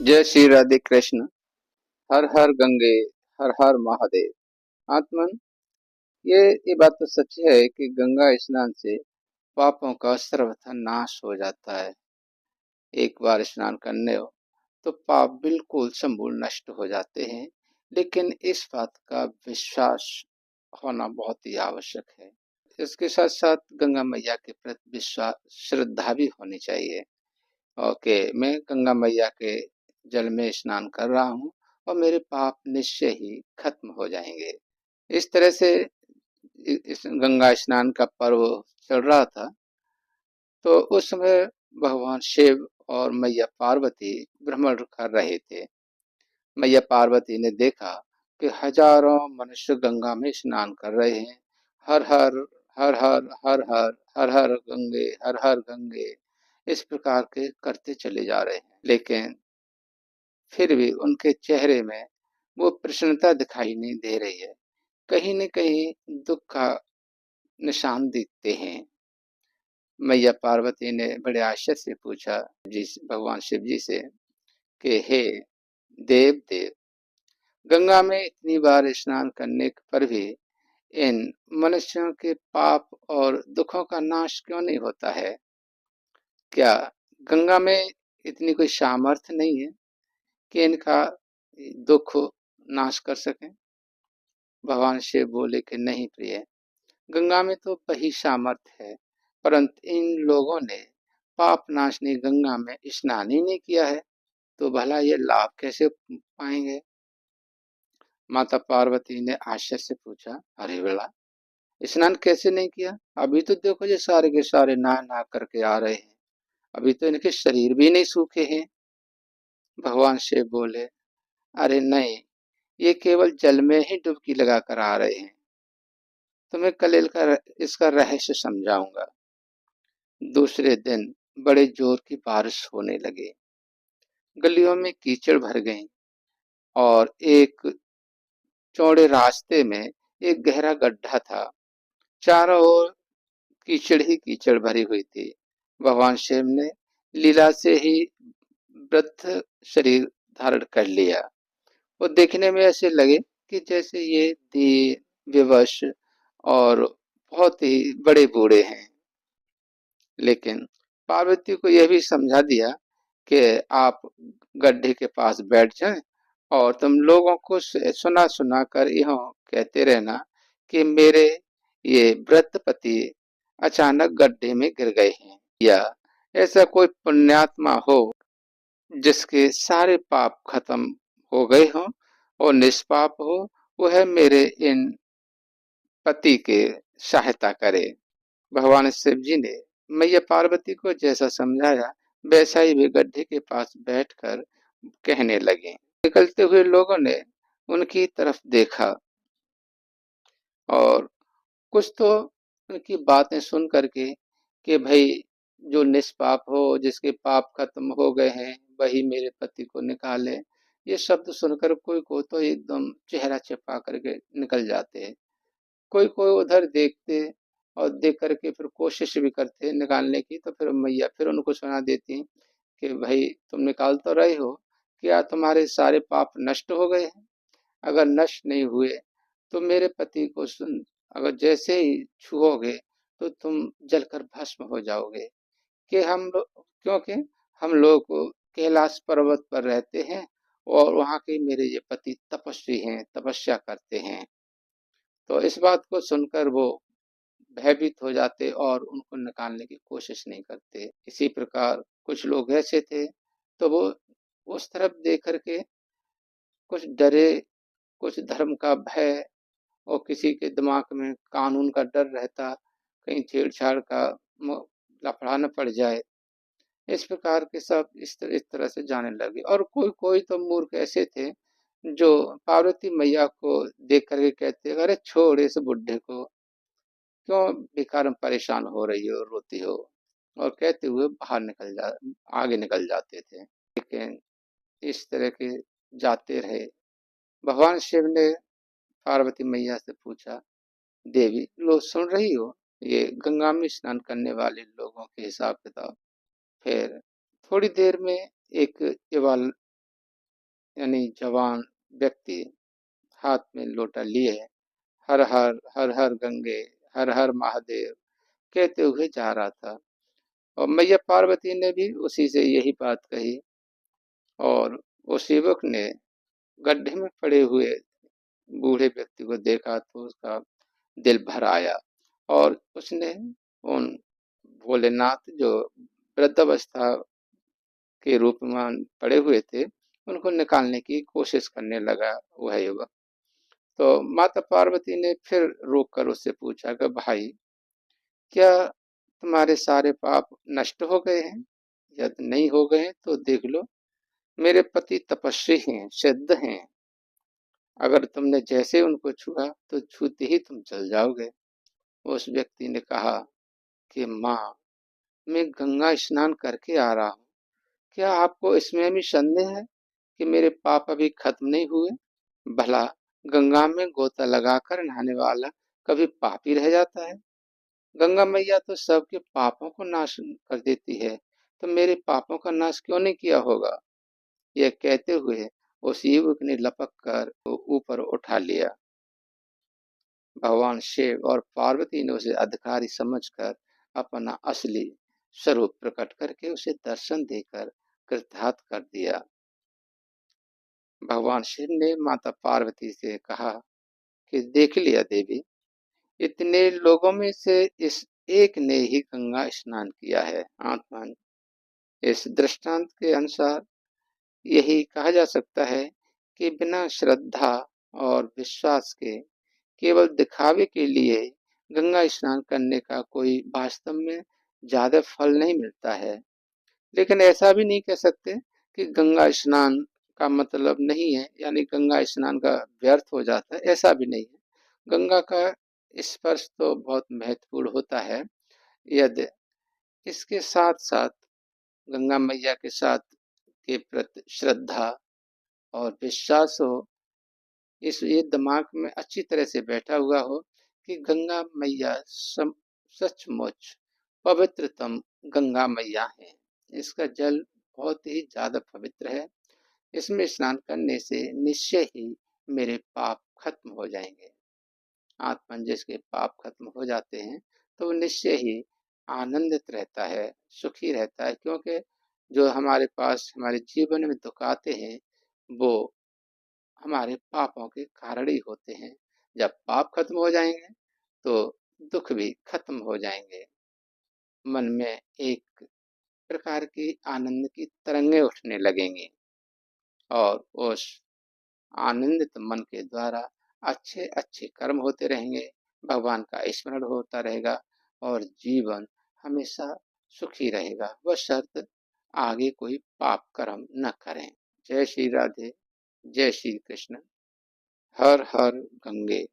जय श्री राधे कृष्ण। हर हर गंगे, हर हर महादेव। आत्मन, ये बात तो सच है कि गंगा स्नान से पापों का सर्वथा नाश हो जाता है। एक बार स्नान करने हो तो पाप बिल्कुल संपूर्ण नष्ट हो जाते हैं। लेकिन इस बात का विश्वास होना बहुत ही आवश्यक है। इसके साथ साथ गंगा मैया के प्रति विश्वास, श्रद्धा भी होनी चाहिए। ओके, मैं गंगा मैया के जल में स्नान कर रहा हूँ और मेरे पाप निश्चय ही खत्म हो जाएंगे। इस तरह से इस गंगा स्नान का पर्व चल रहा था। तो उस समय भगवान शिव और मैया पार्वती भ्रमण कर रहे थे। मैया पार्वती ने देखा कि हजारों मनुष्य गंगा में स्नान कर रहे हैं। हर हर हर हर हर हर हर हर गंगे, हर हर गंगे, इस प्रकार के करते चले जा रहे हैं। लेकिन फिर भी उनके चेहरे में वो प्रसन्नता दिखाई नहीं दे रही है। कहीं न कहीं दुख का निशान दिखते हैं। मैया पार्वती ने बड़े आश्चर्य से पूछा जिस भगवान शिव जी से कि हे देव देव, गंगा में इतनी बार स्नान करने पर भी इन मनुष्यों के पाप और दुखों का नाश क्यों नहीं होता है? क्या गंगा में इतनी कोई सामर्थ्य नहीं है कि इनका दुख नाश कर सकें? भगवान शिव बोले कि नहीं प्रिय, गंगा में तो वही सामर्थ्य है, परंतु इन लोगों ने पाप नाशनी गंगा में स्नान ही नहीं किया है, तो भला ये लाभ कैसे पाएंगे? माता पार्वती ने आश्चर्य से पूछा, अरे बेला, स्नान कैसे नहीं किया? अभी तो देखो ये सारे के सारे नहा नहा करके आ रहे हैं। अभी तो इनके शरीर भी नहीं सूखे हैं। भगवान शिव बोले, अरे नहीं, ये केवल जल में ही डुबकी लगा कर आ रहे हैं। तुम्हें कल इसका रहस्य समझाऊंगा। दूसरे दिन बड़े जोर की बारिश होने लगी। गलियों में कीचड़ भर गई और एक चौड़े रास्ते में एक गहरा गड्ढा था। चारों ओर कीचड़ ही कीचड़ भरी हुई थी। भगवान शिव ने लीला से ही वृद्ध शरीर धारण कर लिया। वो देखने में ऐसे लगे कि जैसे ये दीन, विवश और बहुत ही बड़े बूढ़े हैं। लेकिन पार्वती को यह भी समझा दिया कि आप गड्ढे के पास बैठ जाएं और तुम लोगों को सुना सुना कर यह कहते रहना कि मेरे ये वृद्ध पति अचानक गड्ढे में गिर गए हैं, या ऐसा कोई पुण्यात्मा हो जिसके सारे पाप खत्म हो गए हों और निष्पाप हो, वह मेरे इन पति के सहायता करे। भगवान शिव जी ने मैया पार्वती को जैसा समझाया वैसा ही वे गड्ढे के पास बैठकर कहने लगे। निकलते हुए लोगों ने उनकी तरफ देखा और कुछ तो उनकी बातें सुन करके कि भाई जो निष्पाप हो, जिसके पाप खत्म हो गए हैं, वही मेरे पति को निकाले। ये शब्द सुनकर कोई को तो एकदम चेहरा छिपा करके निकल जाते हैं। कोई कोई उधर देखते और देख करके फिर कोशिश भी करते निकालने की, तो फिर मैया फिर उनको सुना देती कि भाई तुम निकाल तो रहे हो, क्या तुम्हारे सारे पाप नष्ट हो गए हैं? अगर नष्ट नहीं हुए तो मेरे पति को सुन, अगर जैसे ही छुओगे तो तुम जलकर भस्म हो जाओगे। कि हम लोग, क्योंकि हम लोग कैलाश पर्वत पर रहते हैं और वहाँ के मेरे ये पति तपस्वी हैं, तपस्या करते हैं। तो इस बात को सुनकर वो भयभीत हो जाते और उनको निकालने की कोशिश नहीं करते। इसी प्रकार कुछ लोग ऐसे थे, तो वो उस तरफ देख करके कुछ डरे, कुछ धर्म का भय और किसी के दिमाग में कानून का डर रहता, कहीं छेड़छाड़ का लफड़ा न पड़ जाए। इस प्रकार के सब इस तरह से जाने लगे और कोई कोई तो मूर्ख ऐसे थे जो पार्वती मैया को देख करके कहते, अरे छोड़ इस बुढ़े को, क्यों बेकार में परेशान हो रही हो, रोती हो, और कहते हुए बाहर निकल जा आगे निकल जाते थे। लेकिन इस तरह के जाते रहे। भगवान शिव ने पार्वती मैया से पूछा, देवी लो सुन रही हो ये गंगा में स्नान करने वाले लोगों के हिसाब किताब? फिर थोड़ी देर में एक युवा यानी जवान व्यक्ति हाथ में लोटा लिए हर हर हर हर गंगे हर हर महादेव कहते हुए जा रहा था। और मैया पार्वती ने भी उसी से यही बात कही, और वो सेवक ने गड्ढे में पड़े हुए बूढ़े व्यक्ति को देखा तो उसका दिल भर आया, और उसने उन भोलेनाथ जो वृद्धावस्था के रूप में पड़े हुए थे उनको निकालने की कोशिश करने लगा वह युवक। तो माता पार्वती ने फिर रोक कर उससे पूछा कि भाई, क्या तुम्हारे सारे पाप नष्ट हो गए हैं? यदि नहीं हो गए तो देख लो, मेरे पति तपस्वी हैं, सिद्ध हैं। अगर तुमने जैसे उनको छुआ तो छूते ही तुम चल जाओगे। उस व्यक्ति ने कहा कि माँ, मैं गंगा स्नान करके आ रहा हूँ, क्या आपको इसमें भी संदेह है कि मेरे पाप अभी खत्म नहीं हुए? भला गंगा में गोता लगाकर नहाने वाला कभी पापी रह जाता है? गंगा मैया तो सबके पापों को नाश कर देती है, तो मेरे पापों का नाश क्यों नहीं किया होगा? यह कहते हुए उस युवक ने लपक कर ऊपर उठा लिया। भगवान शिव और पार्वती ने उसे अधिकारी समझकर अपना असली स्वरूप प्रकट करके उसे दर्शन देकर कृतार्थ कर दिया। भगवान शिव ने माता पार्वती से कहा कि देख लिया देवी, इतने लोगों में से इस एक ने ही गंगा स्नान किया है। आत्मन, इस दृष्टांत के अनुसार यही कहा जा सकता है कि बिना श्रद्धा और विश्वास के केवल दिखावे के लिए गंगा स्नान करने का कोई वास्तव में ज्यादा फल नहीं मिलता है। लेकिन ऐसा भी नहीं कह सकते कि गंगा स्नान का मतलब नहीं है, यानी गंगा स्नान का व्यर्थ हो जाता है, ऐसा भी नहीं है। गंगा का स्पर्श तो बहुत महत्वपूर्ण होता है। यदि इसके साथ साथ गंगा मैया के साथ के प्रति श्रद्धा और विश्वास हो, इस ये दिमाग में अच्छी तरह से बैठा हुआ हो कि गंगा मैया सचमुच पवित्रतम गंगा मैया है। इसका जल बहुत ही ज्यादा पवित्र है। इसमें स्नान करने से निश्चय ही मेरे पाप खत्म हो जाएंगे। आत्मा जिसके पाप खत्म हो जाते हैं तो वो निश्चय ही आनंदित रहता है, सुखी रहता है, क्योंकि जो हमारे पास हमारे जीवन में दुख आते हैं वो हमारे पापों के कारण ही होते हैं। जब पाप खत्म हो जाएंगे तो दुख भी खत्म हो जाएंगे। मन में एक प्रकार की आनंद की तरंगे उठने लगेंगी, और उस आनंदित मन के द्वारा अच्छे अच्छे कर्म होते रहेंगे, भगवान का स्मरण होता रहेगा, और जीवन हमेशा सुखी रहेगा, बशर्ते आगे कोई पाप कर्म न करें। जय श्री राधे, जय श्री कृष्ण। हर हर गंगे।